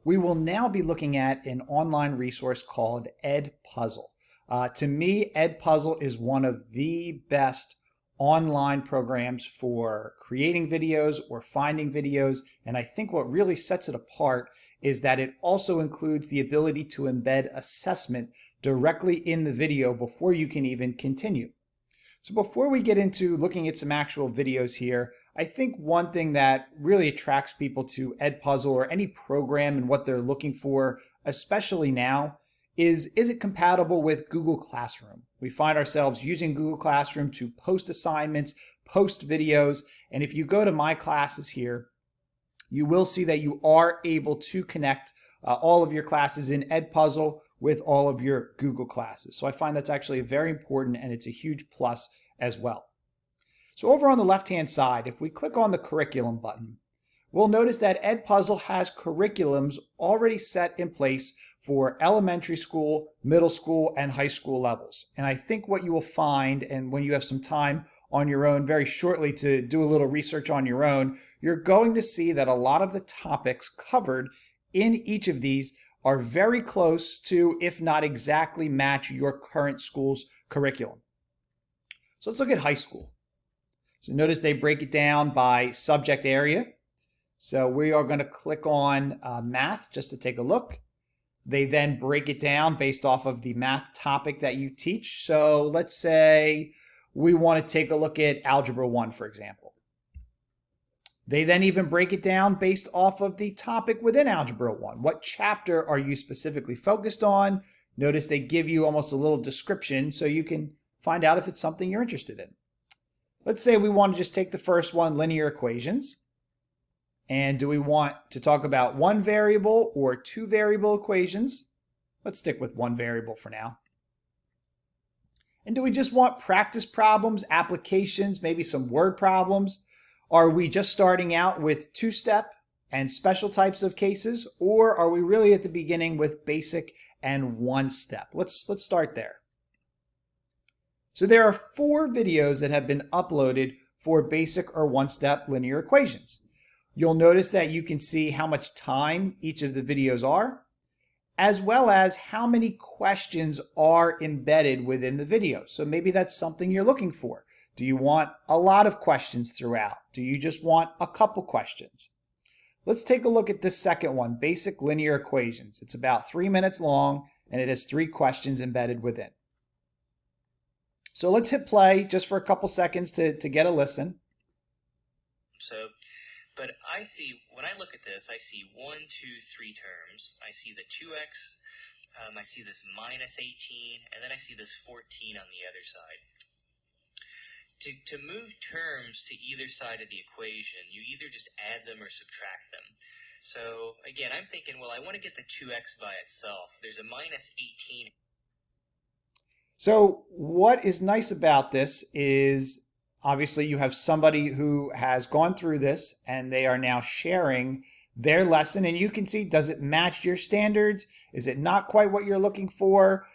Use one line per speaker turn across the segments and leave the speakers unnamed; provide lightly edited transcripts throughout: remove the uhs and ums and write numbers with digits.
We will now be looking at an online resource called EdPuzzle. To me, EdPuzzle is one of the best online programs for creating videos or finding videos, and I think what really sets it apart is that it also includes the ability to embed assessment directly in the video before you can even continue. So before we get into looking at some actual videos here, I think one thing that really attracts people to EdPuzzle or any program and what they're looking for, especially now, is it compatible with Google Classroom? We find ourselves using Google Classroom to post assignments, post videos, and if you go to my classes here, you will see that you are able to connect all of your classes in EdPuzzle with all of your Google classes. So I find that's actually very important, and it's a huge plus as well. So over on the left-hand side, if we click on the curriculum button, we'll notice that EdPuzzle has curriculums already set in place for elementary school, middle school, and high school levels. And I think what you will find, and when you have some time on your own very shortly to do a little research on your own, you're going to see that a lot of the topics covered in each of these are very close to, if not exactly match, your current school's curriculum. So let's look at high school. So notice they break it down by subject area. So we are going to click on math just to take a look. They then break it down based off of the math topic that you teach. So let's say we want to take a look at Algebra 1, for example. They then even break it down based off of the topic within Algebra 1. What chapter are you specifically focused on? Notice they give you almost a little description so you can find out if it's something you're interested in. Let's say we want to just take the first one, linear equations. And do we want to talk about one variable or two variable equations? Let's stick with one variable for now. And do we just want practice problems, applications, maybe some word problems? Are we just starting out with two-step and special types of cases, or are we really at the beginning with basic and one-step? Let's start there. So there are 4 videos that have been uploaded for basic or one-step linear equations. You'll notice that you can see how much time each of the videos are, as well as how many questions are embedded within the video. So maybe that's something you're looking for. Do you want a lot of questions throughout? Do you just want a couple questions? Let's take a look at this second one, basic linear equations. It's about 3 minutes long, and it has 3 questions embedded within. So let's hit play just for a couple seconds to get a listen.
But I see, when I look at this, I see 1, 2, 3 terms. I see the 2x, I see this minus 18, and then I see this 14 on the other side. To move terms to either side of the equation, you either just add them or subtract them. So again, I'm thinking, well, I want to get the 2x by itself. There's a minus 18.
So what is nice about this is obviously you have somebody who has gone through this and they are now sharing their lesson, and you can see, does it match your standards? Is it not quite what you're looking for?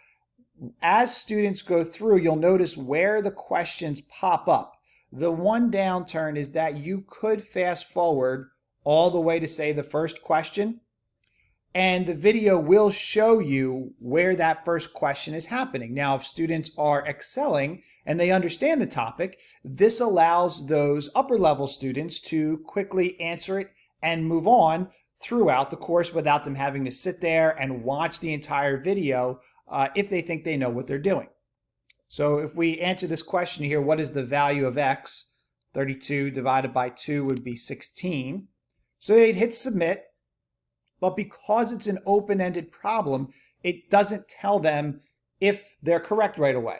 As students go through, you'll notice where the questions pop up. The one downturn is that you could fast forward all the way to, say, the first question, and the video will show you where that first question is happening. Now, if students are excelling and they understand the topic, this allows those upper level students to quickly answer it and move on throughout the course without them having to sit there and watch the entire video if they think they know what they're doing. So if we answer this question here, what is the value of x? 32 divided by 2 would be 16. So they'd hit submit, but because it's an open-ended problem, it doesn't tell them if they're correct right away.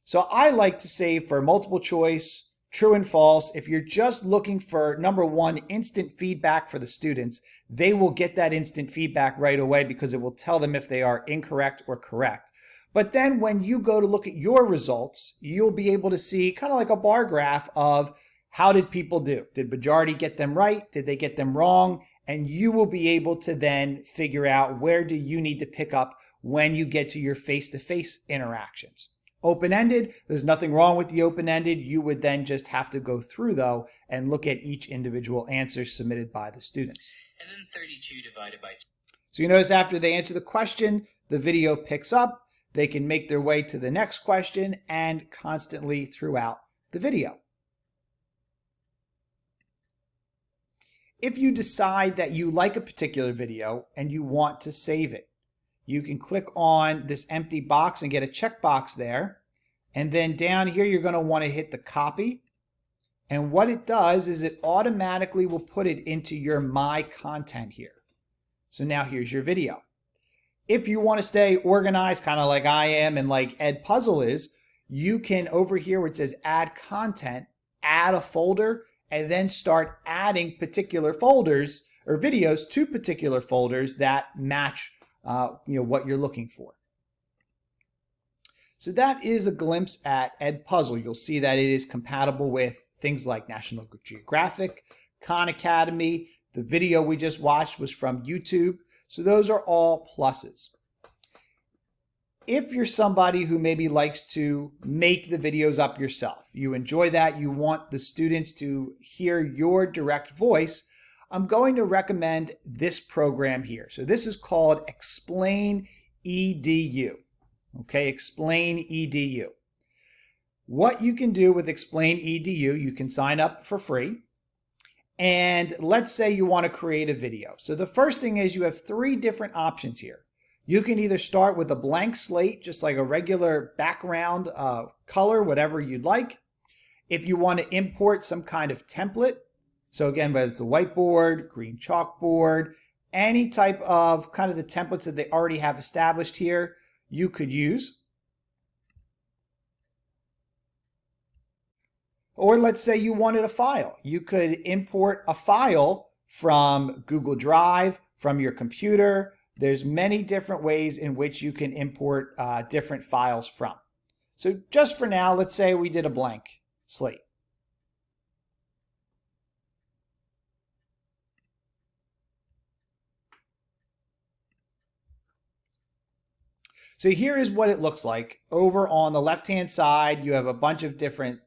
So I like to save for multiple choice, true and false. If you're just looking for, number one, instant feedback for the students, they will get that instant feedback right away because it will tell them if they are incorrect or correct. But then when you go to look at your results, you'll be able to see kind of like a bar graph of how did people do? Did majority get them right? Did they get them wrong? And you will be able to then figure out where do you need to pick up when you get to your face-to-face interactions. Open-ended, there's nothing wrong with the open-ended. You would then just have to go through, though, and look at each individual answer submitted by the students.
And then 32 divided by 2.
So you notice after they answer the question, the video picks up. They can make their way to the next question and constantly throughout the video. If you decide that you like a particular video and you want to save it, you can click on this empty box and get a checkbox there. And then down here, you're going to want to hit the copy. And what it does is it automatically will put it into your My Content here. So now here's your video. If you want to stay organized, kind of like I am and like EdPuzzle is, you can over here where it says Add Content, add a folder, and then start adding particular folders or videos to particular folders that match what you're looking for. So that is a glimpse at EdPuzzle. You'll see that it is compatible with things like National Geographic, Khan Academy. The video we just watched was from YouTube. So those are all pluses. If you're somebody who maybe likes to make the videos up yourself, you enjoy that, you want the students to hear your direct voice, I'm going to recommend this program here. So this is called Explain EDU. Okay, Explain EDU. What you can do with Explain EDU, you can sign up for free. And let's say you want to create a video. So the first thing is you have 3 different options here. You can either start with a blank slate, just like a regular background color, whatever you'd like. If you want to import some kind of template, so again, whether it's a whiteboard, green chalkboard, any type of kind of the templates that they already have established here, you could use. Or let's say you wanted a file. You could import a file from Google Drive, from your computer. There's many different ways in which you can import different files from. So just for now, let's say we did a blank slate. So here is what it looks like. Over on the left-hand side, you have a bunch of different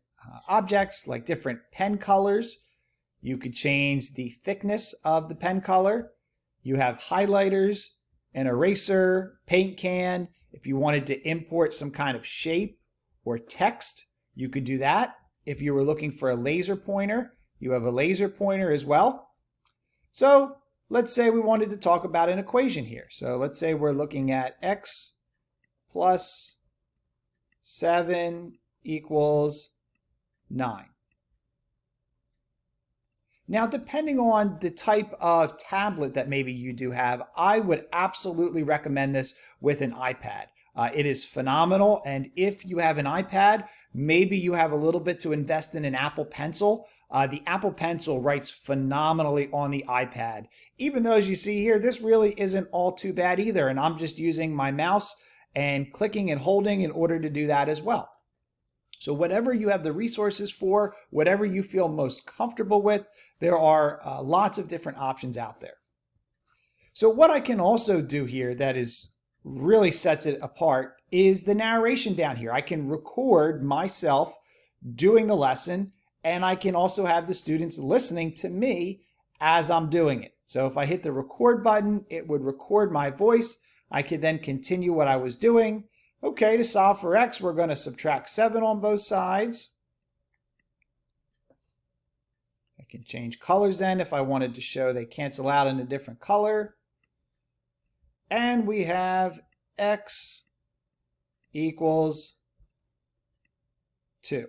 objects, like different pen colors. You could change the thickness of the pen color. You have highlighters, an eraser, paint can. If you wanted to import some kind of shape or text, you could do that. If you were looking for a laser pointer, you have a laser pointer as well. So let's say we wanted to talk about an equation here. So let's say we're looking at x plus 7 equals 9. Now, depending on the type of tablet that maybe you do have, I would absolutely recommend this with an iPad. It is phenomenal, and if you have an iPad, maybe you have a little bit to invest in an Apple Pencil. The Apple Pencil writes phenomenally on the iPad. Even though, as you see here, this really isn't all too bad either, and I'm just using my mouse and clicking and holding in order to do that as well. So whatever you have the resources for, whatever you feel most comfortable with, there are lots of different options out there. So what I can also do here that is really sets it apart is the narration down here. I can record myself doing the lesson, and I can also have the students listening to me as I'm doing it. So if I hit the record button, it would record my voice. I could then continue what I was doing. Okay, to solve for x, we're going to subtract 7 on both sides. I can change colors then if I wanted to show they cancel out in a different color. And we have x equals 2.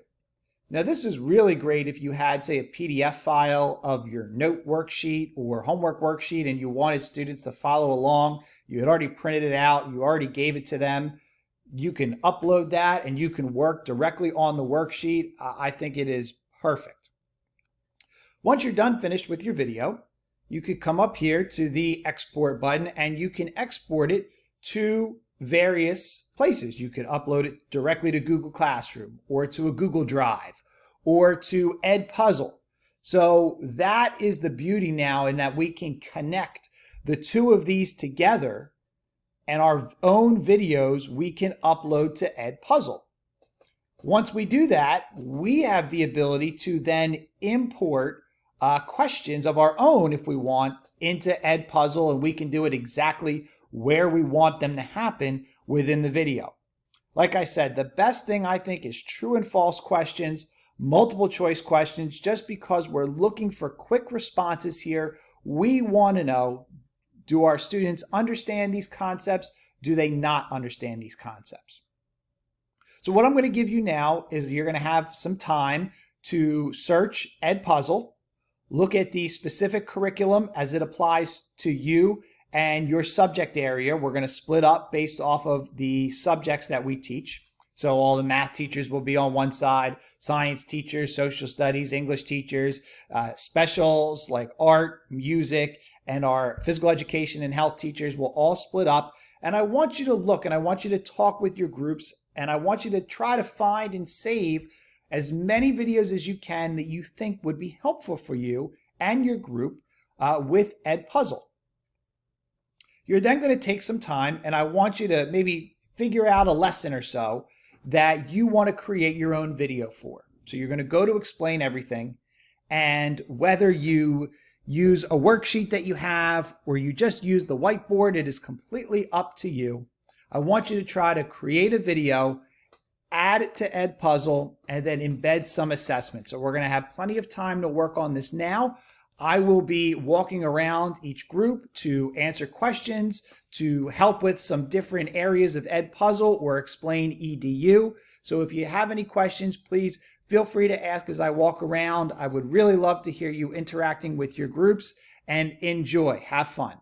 Now this is really great if you had, say, a PDF file of your note worksheet or homework worksheet and you wanted students to follow along. You had already printed it out, you already gave it to them. You can upload that and you can work directly on the worksheet. I think it is perfect. Once you're done finished with your video, you could come up here to the export button and you can export it to various places. You could upload it directly to Google Classroom or to a Google Drive or to EdPuzzle. So that is the beauty now in that we can connect the two of these together, and our own videos we can upload to EdPuzzle. Once we do that, we have the ability to then import questions of our own if we want into EdPuzzle, and we can do it exactly where we want them to happen within the video. Like I said, the best thing I think is true and false questions, multiple choice questions, just because we're looking for quick responses here. We want to know, do our students understand these concepts? Do they not understand these concepts? So what I'm going to give you now is you're going to have some time to search EdPuzzle, look at the specific curriculum as it applies to you and your subject area. We're going to split up based off of the subjects that we teach. So all the math teachers will be on one side, science teachers, social studies, English teachers, specials like art, music, and our physical education and health teachers will all split up. And I want you to look and I want you to talk with your groups, and I want you to try to find and save as many videos as you can that you think would be helpful for you and your group with EdPuzzle. You're then going to take some time, and I want you to maybe figure out a lesson or so that you want to create your own video for. So you're going to go to Explain Everything, and whether you use a worksheet that you have or you just use the whiteboard, it is completely up to you. I want you to try to create a video, add it to EdPuzzle, and then embed some assessment. So we're going to have plenty of time to work on this now. I will be walking around each group to answer questions, to help with some different areas of EdPuzzle or Explain EDU. So if you have any questions, please feel free to ask as I walk around. I would really love to hear you interacting with your groups, and enjoy. Have fun.